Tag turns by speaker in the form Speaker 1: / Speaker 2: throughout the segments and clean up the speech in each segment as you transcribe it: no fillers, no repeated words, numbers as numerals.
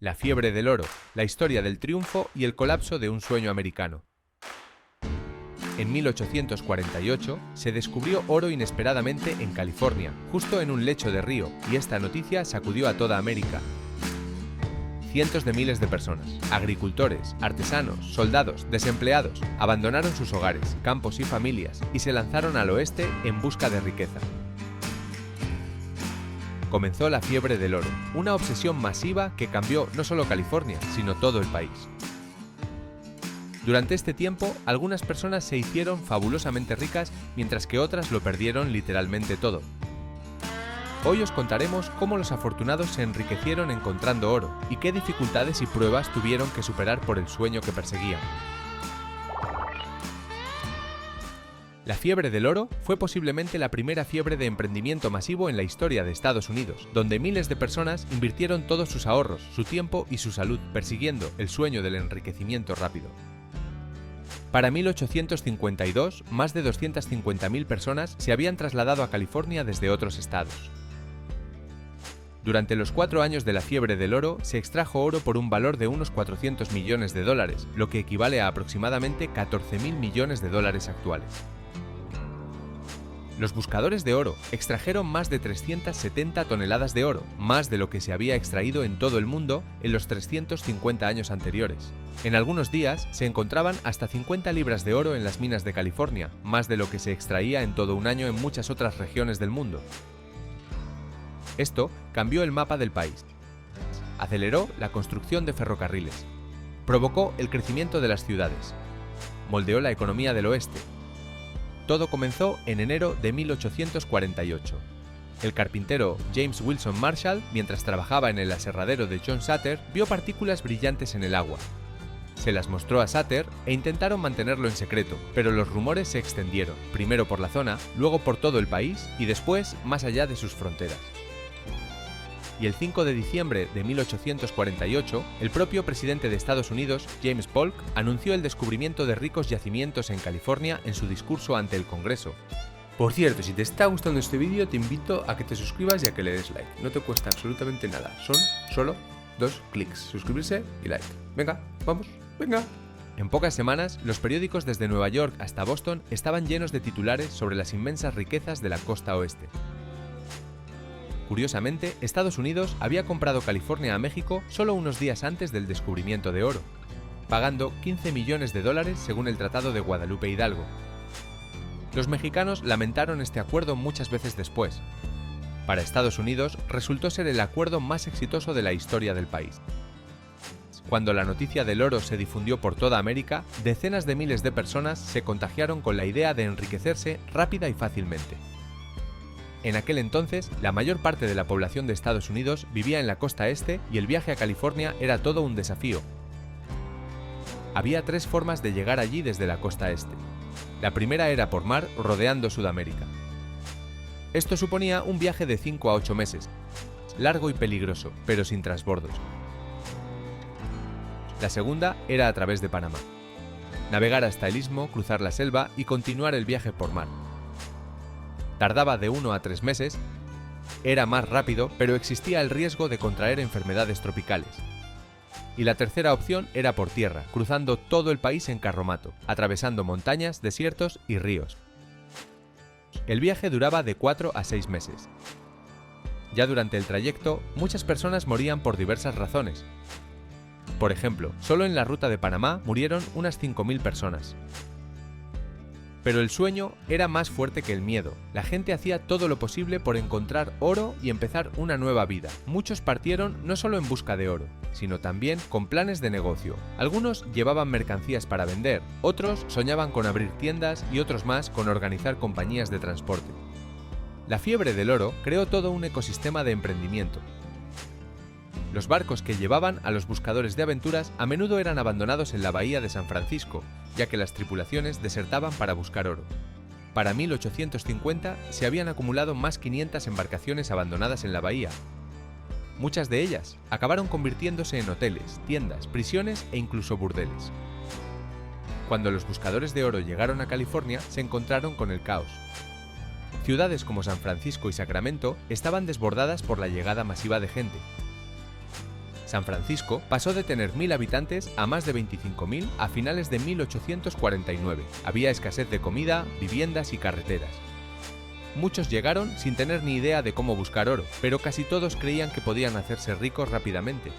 Speaker 1: La fiebre del oro, la historia del triunfo y el colapso de un sueño americano. En 1848 se descubrió oro inesperadamente en California, justo en un lecho de río, y esta noticia sacudió a toda América. Cientos de miles de personas, agricultores, artesanos, soldados, desempleados, abandonaron sus hogares, campos y familias y se lanzaron al oeste en busca de riqueza. Comenzó la fiebre del oro, una obsesión masiva que cambió no solo California, sino todo el país. Durante este tiempo, algunas personas se hicieron fabulosamente ricas, mientras que otras lo perdieron literalmente todo. Hoy os contaremos cómo los afortunados se enriquecieron encontrando oro y qué dificultades y pruebas tuvieron que superar por el sueño que perseguían. La fiebre del oro fue posiblemente la primera fiebre de emprendimiento masivo en la historia de Estados Unidos, donde miles de personas invirtieron todos sus ahorros, su tiempo y su salud, persiguiendo el sueño del enriquecimiento rápido. Para 1852, más de 250.000 personas se habían trasladado a California desde otros estados. Durante los 4 años de la fiebre del oro, se extrajo oro por un valor de unos 400 millones de dólares, lo que equivale a aproximadamente 14.000 millones de dólares actuales. Los buscadores de oro extrajeron más de 370 toneladas de oro, más de lo que se había extraído en todo el mundo en los 350 años anteriores. En algunos días se encontraban hasta 50 libras de oro en las minas de California, más de lo que se extraía en todo un año en muchas otras regiones del mundo. Esto cambió el mapa del país, aceleró la construcción de ferrocarriles, provocó el crecimiento de las ciudades, moldeó la economía del oeste. Todo comenzó en enero de 1848. El carpintero James Wilson Marshall, mientras trabajaba en el aserradero de John Sutter, vio partículas brillantes en el agua. Se las mostró a Sutter e intentaron mantenerlo en secreto, pero los rumores se extendieron, primero por la zona, luego por todo el país y después más allá de sus fronteras. Y el 5 de diciembre de 1848, el propio presidente de Estados Unidos, James Polk, anunció el descubrimiento de ricos yacimientos en California en su discurso ante el Congreso. Por cierto, si te está gustando este vídeo, te invito a que te suscribas y a que le des like. No te cuesta absolutamente nada, son solo 2 clics, suscribirse y like. Venga, vamos, venga. En pocas semanas, los periódicos desde Nueva York hasta Boston estaban llenos de titulares sobre las inmensas riquezas de la costa oeste. Curiosamente, Estados Unidos había comprado California a México solo unos días antes del descubrimiento de oro, pagando 15 millones de dólares según el Tratado de Guadalupe Hidalgo. Los mexicanos lamentaron este acuerdo muchas veces después. Para Estados Unidos resultó ser el acuerdo más exitoso de la historia del país. Cuando la noticia del oro se difundió por toda América, decenas de miles de personas se contagiaron con la idea de enriquecerse rápida y fácilmente. En aquel entonces, la mayor parte de la población de Estados Unidos vivía en la costa este y el viaje a California era todo un desafío. Había 3 formas de llegar allí desde la costa este. La primera era por mar, rodeando Sudamérica. Esto suponía un viaje de 5 a 8 meses, largo y peligroso, pero sin transbordos. La segunda era a través de Panamá. Navegar hasta el istmo, cruzar la selva y continuar el viaje por mar. Tardaba de 1 a 3 meses, era más rápido, pero existía el riesgo de contraer enfermedades tropicales. Y la tercera opción era por tierra, cruzando todo el país en carromato, atravesando montañas, desiertos y ríos. El viaje duraba de 4 a 6 meses. Ya durante el trayecto, muchas personas morían por diversas razones. Por ejemplo, solo en la ruta de Panamá murieron unas 5.000 personas. Pero el sueño era más fuerte que el miedo. La gente hacía todo lo posible por encontrar oro y empezar una nueva vida. Muchos partieron no solo en busca de oro, sino también con planes de negocio. Algunos llevaban mercancías para vender, otros soñaban con abrir tiendas y otros más con organizar compañías de transporte. La fiebre del oro creó todo un ecosistema de emprendimiento. Los barcos que llevaban a los buscadores de aventuras a menudo eran abandonados en la bahía de San Francisco, ya que las tripulaciones desertaban para buscar oro. Para 1850 se habían acumulado más 500 embarcaciones abandonadas en la bahía. Muchas de ellas acabaron convirtiéndose en hoteles, tiendas, prisiones e incluso burdeles. Cuando los buscadores de oro llegaron a California, se encontraron con el caos. Ciudades como San Francisco y Sacramento estaban desbordadas por la llegada masiva de gente. San Francisco pasó de tener 1.000 habitantes a más de 25.000 a finales de 1849. Había escasez de comida, viviendas y carreteras. Muchos llegaron sin tener ni idea de cómo buscar oro, pero casi todos creían que podían hacerse ricos rápidamente.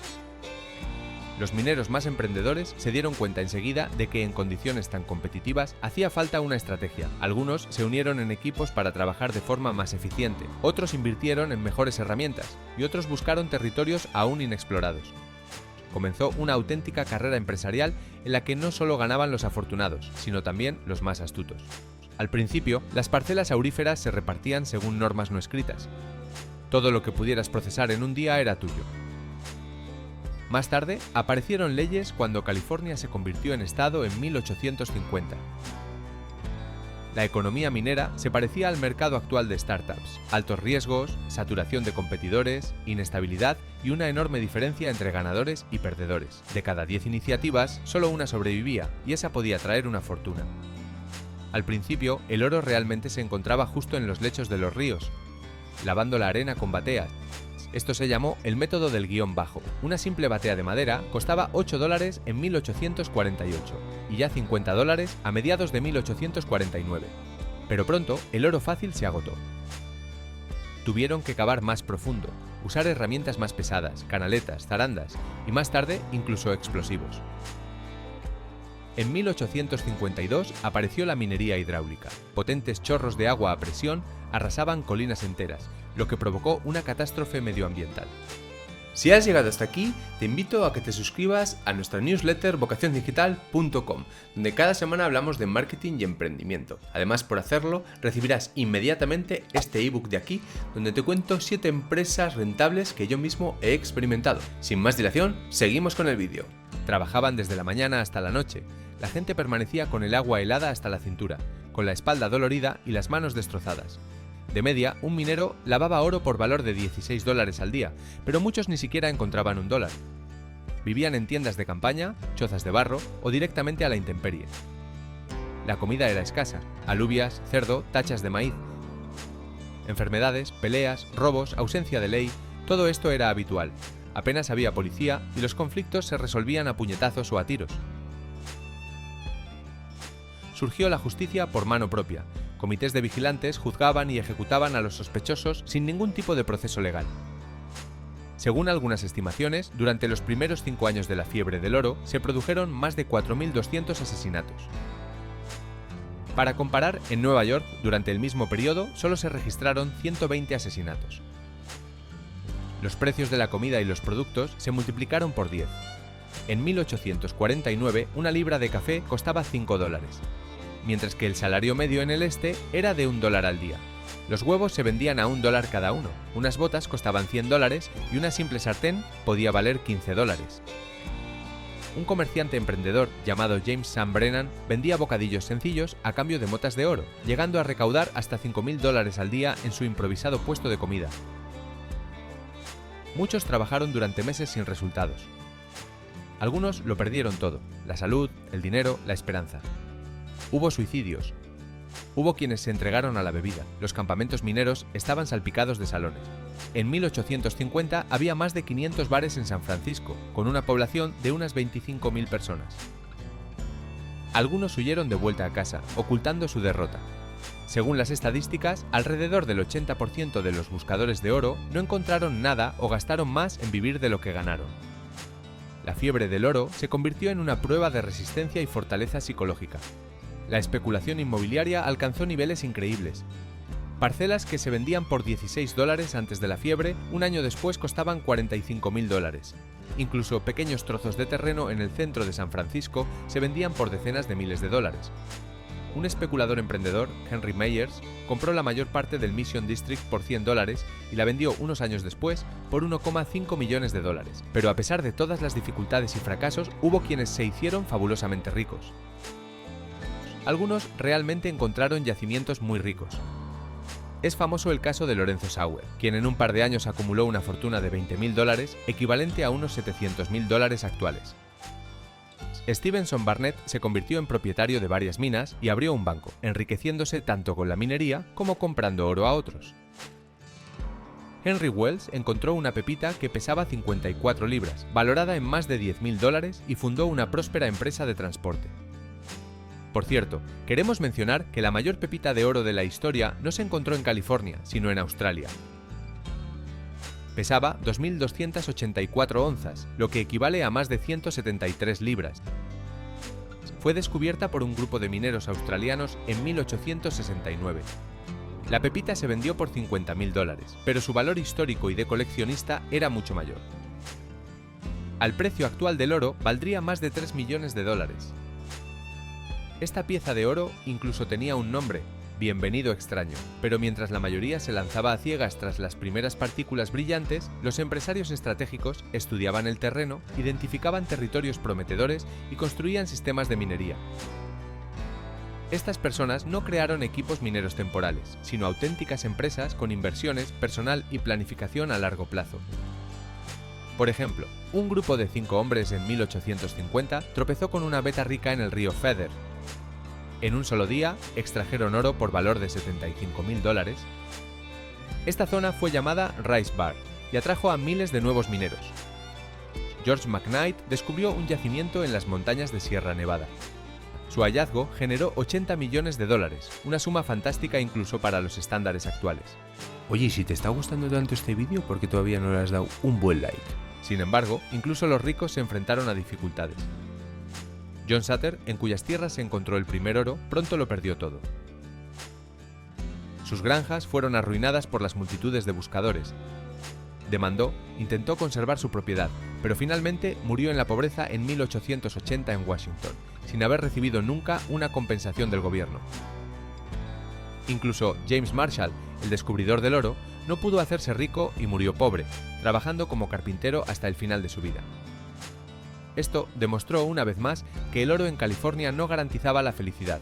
Speaker 1: Los mineros más emprendedores se dieron cuenta enseguida de que en condiciones tan competitivas hacía falta una estrategia. Algunos se unieron en equipos para trabajar de forma más eficiente, otros invirtieron en mejores herramientas y otros buscaron territorios aún inexplorados. Comenzó una auténtica carrera empresarial en la que no solo ganaban los afortunados, sino también los más astutos. Al principio, las parcelas auríferas se repartían según normas no escritas. Todo lo que pudieras procesar en un día era tuyo. Más tarde, aparecieron leyes cuando California se convirtió en estado en 1850. La economía minera se parecía al mercado actual de startups: altos riesgos, saturación de competidores, inestabilidad y una enorme diferencia entre ganadores y perdedores. De cada 10 iniciativas, solo una sobrevivía, y esa podía traer una fortuna. Al principio, el oro realmente se encontraba justo en los lechos de los ríos, lavando la arena con bateas. Esto se llamó el método del guión bajo. Una simple batea de madera costaba $8 en 1848 y ya $50 a mediados de 1849. Pero pronto el oro fácil se agotó. Tuvieron que cavar más profundo, usar herramientas más pesadas, canaletas, zarandas y más tarde incluso explosivos. En 1852 apareció la minería hidráulica. Potentes chorros de agua a presión arrasaban colinas enteras, lo que provocó una catástrofe medioambiental. Si has llegado hasta aquí, te invito a que te suscribas a nuestra newsletter vocaciondigital.com, donde cada semana hablamos de marketing y emprendimiento. Además, por hacerlo, recibirás inmediatamente este ebook de aquí, donde te cuento 7 empresas rentables que yo mismo he experimentado. Sin más dilación, seguimos con el vídeo. Trabajaban desde la mañana hasta la noche. La gente permanecía con el agua helada hasta la cintura, con la espalda dolorida y las manos destrozadas. De media, un minero lavaba oro por valor de $16 al día, pero muchos ni siquiera encontraban $1. Vivían en tiendas de campaña, chozas de barro o directamente a la intemperie. La comida era escasa: alubias, cerdo, tachas de maíz. Enfermedades, peleas, robos, ausencia de ley, todo esto era habitual. Apenas había policía y los conflictos se resolvían a puñetazos o a tiros. Surgió la justicia por mano propia. Comités de vigilantes juzgaban y ejecutaban a los sospechosos sin ningún tipo de proceso legal. Según algunas estimaciones, durante los primeros 5 años de la fiebre del oro se produjeron más de 4.200 asesinatos. Para comparar, en Nueva York, durante el mismo periodo, solo se registraron 120 asesinatos. Los precios de la comida y los productos se multiplicaron por 10. En 1849, una libra de café costaba $5, mientras que el salario medio en el este era de $1 al día. Los huevos se vendían a $1 cada uno, unas botas costaban $100 y una simple sartén podía valer $15. Un comerciante emprendedor llamado James Sam Brennan vendía bocadillos sencillos a cambio de motas de oro, llegando a recaudar hasta $5.000 al día en su improvisado puesto de comida. Muchos trabajaron durante meses sin resultados. Algunos lo perdieron todo: la salud, el dinero, la esperanza. Hubo suicidios. Hubo quienes se entregaron a la bebida. Los campamentos mineros estaban salpicados de salones. En 1850 había más de 500 bares en San Francisco, con una población de unas 25.000 personas. Algunos huyeron de vuelta a casa, ocultando su derrota. Según las estadísticas, alrededor del 80% de los buscadores de oro no encontraron nada o gastaron más en vivir de lo que ganaron. La fiebre del oro se convirtió en una prueba de resistencia y fortaleza psicológica. La especulación inmobiliaria alcanzó niveles increíbles. Parcelas que se vendían por $16 antes de la fiebre, un año después costaban $45.000. Incluso pequeños trozos de terreno en el centro de San Francisco se vendían por decenas de miles de dólares. Un especulador emprendedor, Henry Meyers, compró la mayor parte del Mission District por $100 y la vendió unos años después por $1,5 millones. Pero a pesar de todas las dificultades y fracasos, hubo quienes se hicieron fabulosamente ricos. Algunos realmente encontraron yacimientos muy ricos. Es famoso el caso de Lorenzo Sauer, quien en un par de años acumuló una fortuna de $20.000, equivalente a unos $700.000 actuales. Stevenson Barnett se convirtió en propietario de varias minas y abrió un banco, enriqueciéndose tanto con la minería como comprando oro a otros. Henry Wells encontró una pepita que pesaba 54 libras, valorada en más de $10.000, y fundó una próspera empresa de transporte. Por cierto, queremos mencionar que la mayor pepita de oro de la historia no se encontró en California, sino en Australia. Pesaba 2.284 onzas, lo que equivale a más de 173 libras. Fue descubierta por un grupo de mineros australianos en 1869. La pepita se vendió por $50.000, pero su valor histórico y de coleccionista era mucho mayor. Al precio actual del oro, valdría más de $3 millones. Esta pieza de oro incluso tenía un nombre, Bienvenido extraño, pero mientras la mayoría se lanzaba a ciegas tras las primeras partículas brillantes, los empresarios estratégicos estudiaban el terreno, identificaban territorios prometedores y construían sistemas de minería. Estas personas no crearon equipos mineros temporales, sino auténticas empresas con inversiones, personal y planificación a largo plazo. Por ejemplo, un grupo de 5 hombres en 1850 tropezó con una veta rica en el río Feather. En un solo día, extrajeron oro por valor de $75.000. Esta zona fue llamada Rice Bar y atrajo a miles de nuevos mineros. George McKnight descubrió un yacimiento en las montañas de Sierra Nevada. Su hallazgo generó $80 millones, una suma fantástica incluso para los estándares actuales.
Speaker 2: Oye, y si te está gustando tanto este vídeo, ¿por qué todavía no le has dado un buen like?
Speaker 1: Sin embargo, incluso los ricos se enfrentaron a dificultades. John Sutter, en cuyas tierras se encontró el primer oro, pronto lo perdió todo. Sus granjas fueron arruinadas por las multitudes de buscadores. Demandó, intentó conservar su propiedad, pero finalmente murió en la pobreza en 1880 en Washington, sin haber recibido nunca una compensación del gobierno. Incluso James Marshall, el descubridor del oro, no pudo hacerse rico y murió pobre, trabajando como carpintero hasta el final de su vida. Esto demostró una vez más que el oro en California no garantizaba la felicidad.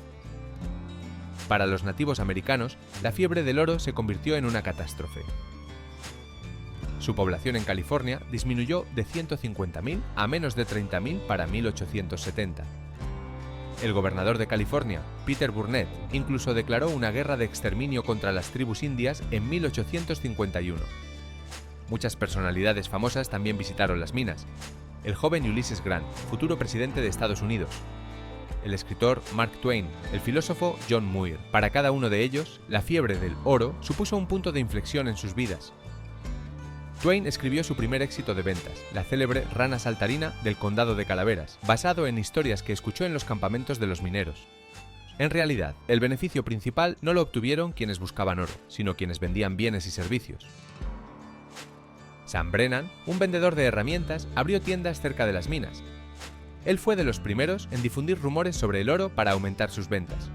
Speaker 1: Para los nativos americanos, la fiebre del oro se convirtió en una catástrofe. Su población en California disminuyó de 150.000 a menos de 30.000 para 1870. El gobernador de California, Peter Burnett, incluso declaró una guerra de exterminio contra las tribus indias en 1851. Muchas personalidades famosas también visitaron las minas. El joven Ulysses Grant, futuro presidente de Estados Unidos, el escritor Mark Twain, el filósofo John Muir. Para cada uno de ellos, la fiebre del oro supuso un punto de inflexión en sus vidas. Twain escribió su primer éxito de ventas, la célebre Rana Saltarina del Condado de Calaveras, basado en historias que escuchó en los campamentos de los mineros. En realidad, el beneficio principal no lo obtuvieron quienes buscaban oro, sino quienes vendían bienes y servicios. Sam Brennan, un vendedor de herramientas, abrió tiendas cerca de las minas. Él fue de los primeros en difundir rumores sobre el oro para aumentar sus ventas.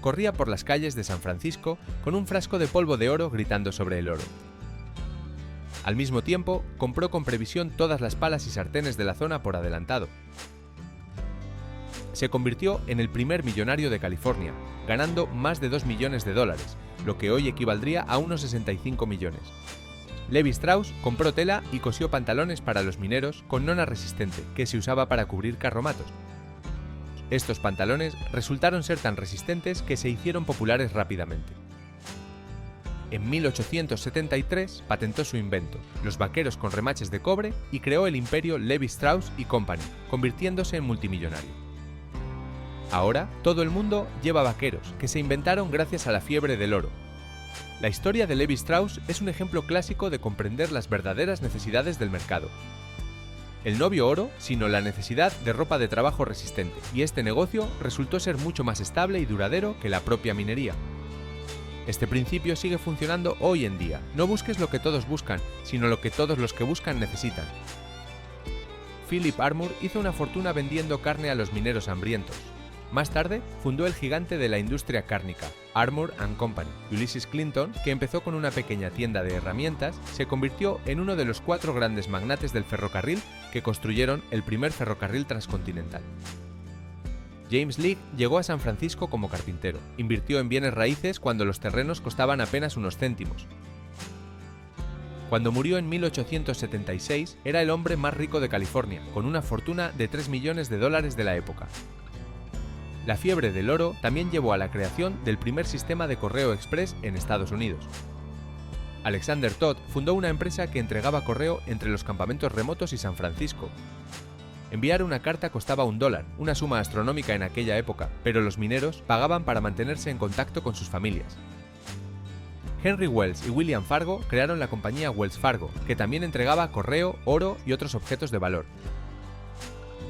Speaker 1: Corría por las calles de San Francisco con un frasco de polvo de oro gritando sobre el oro. Al mismo tiempo, compró con previsión todas las palas y sartenes de la zona por adelantado. Se convirtió en el primer millonario de California, ganando más de $2 millones, lo que hoy equivaldría a unos 65 millones. Levi Strauss compró tela y cosió pantalones para los mineros con nona resistente, que se usaba para cubrir carromatos. Estos pantalones resultaron ser tan resistentes que se hicieron populares rápidamente. En 1873 patentó su invento, los vaqueros con remaches de cobre, y creó el imperio Levi Strauss & Company, convirtiéndose en multimillonario. Ahora, todo el mundo lleva vaqueros, que se inventaron gracias a la fiebre del oro. La historia de Levi Strauss es un ejemplo clásico de comprender las verdaderas necesidades del mercado. El no vio oro, sino la necesidad de ropa de trabajo resistente, y este negocio resultó ser mucho más estable y duradero que la propia minería. Este principio sigue funcionando hoy en día. No busques lo que todos buscan, sino lo que todos los que buscan necesitan. Philip Armour hizo una fortuna vendiendo carne a los mineros hambrientos. Más tarde, fundó el gigante de la industria cárnica, Armour & Company. Ulysses Clinton, que empezó con una pequeña tienda de herramientas, se convirtió en uno de los 4 grandes magnates del ferrocarril que construyeron el primer ferrocarril transcontinental. James Leake llegó a San Francisco como carpintero. Invirtió en bienes raíces cuando los terrenos costaban apenas unos céntimos. Cuando murió en 1876, era el hombre más rico de California, con una fortuna de $3 millones de la época. La fiebre del oro también llevó a la creación del primer sistema de correo express en Estados Unidos. Alexander Todd fundó una empresa que entregaba correo entre los campamentos remotos y San Francisco. Enviar una carta costaba $1, una suma astronómica en aquella época, pero los mineros pagaban para mantenerse en contacto con sus familias. Henry Wells y William Fargo crearon la compañía Wells Fargo, que también entregaba correo, oro y otros objetos de valor.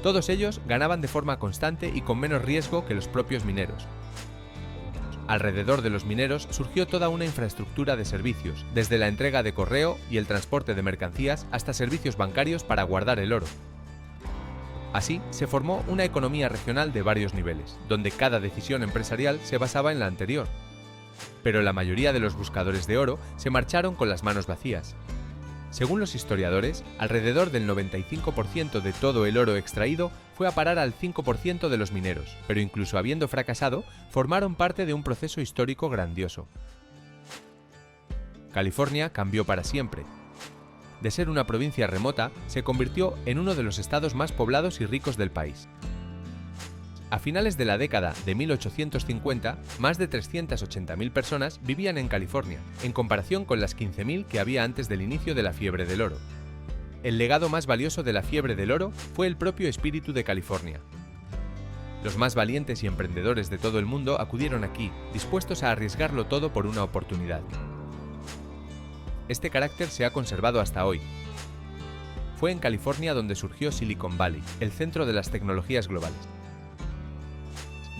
Speaker 1: Todos ellos ganaban de forma constante y con menos riesgo que los propios mineros. Alrededor de los mineros surgió toda una infraestructura de servicios, desde la entrega de correo y el transporte de mercancías hasta servicios bancarios para guardar el oro. Así, se formó una economía regional de varios niveles, donde cada decisión empresarial se basaba en la anterior. Pero la mayoría de los buscadores de oro se marcharon con las manos vacías. Según los historiadores, alrededor del 95% de todo el oro extraído fue a parar al 5% de los mineros, pero incluso habiendo fracasado, formaron parte de un proceso histórico grandioso. California cambió para siempre. De ser una provincia remota, se convirtió en uno de los estados más poblados y ricos del país. A finales de la década de 1850, más de 380.000 personas vivían en California, en comparación con las 15.000 que había antes del inicio de la fiebre del oro. El legado más valioso de la fiebre del oro fue el propio espíritu de California. Los más valientes y emprendedores de todo el mundo acudieron aquí, dispuestos a arriesgarlo todo por una oportunidad. Este carácter se ha conservado hasta hoy. Fue en California donde surgió Silicon Valley, el centro de las tecnologías globales.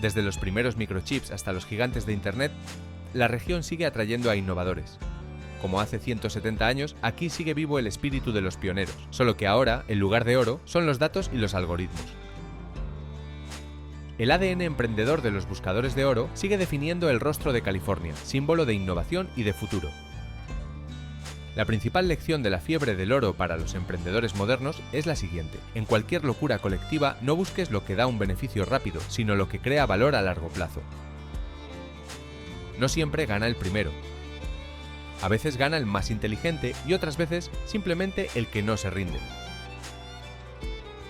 Speaker 1: Desde los primeros microchips hasta los gigantes de Internet, la región sigue atrayendo a innovadores. Como hace 170 años, aquí sigue vivo el espíritu de los pioneros, solo que ahora, en lugar de oro, son los datos y los algoritmos. El ADN emprendedor de los buscadores de oro sigue definiendo el rostro de California, símbolo de innovación y de futuro. La principal lección de la fiebre del oro para los emprendedores modernos es la siguiente: en cualquier locura colectiva no busques lo que da un beneficio rápido, sino lo que crea valor a largo plazo. No siempre gana el primero. A veces gana el más inteligente y otras veces simplemente el que no se rinde.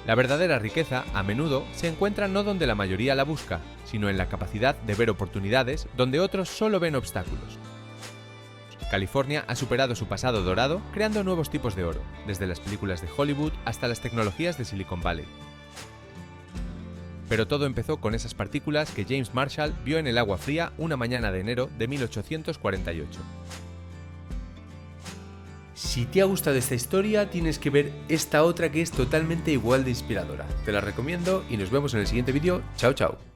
Speaker 1: La verdadera riqueza, a menudo, se encuentra no donde la mayoría la busca, sino en la capacidad de ver oportunidades donde otros solo ven obstáculos. California ha superado su pasado dorado creando nuevos tipos de oro, desde las películas de Hollywood hasta las tecnologías de Silicon Valley. Pero todo empezó con esas partículas que James Marshall vio en el agua fría una mañana de enero de 1848.
Speaker 2: Si te ha gustado esta historia, tienes que ver esta otra que es totalmente igual de inspiradora. Te la recomiendo y nos vemos en el siguiente vídeo. Chao, chao.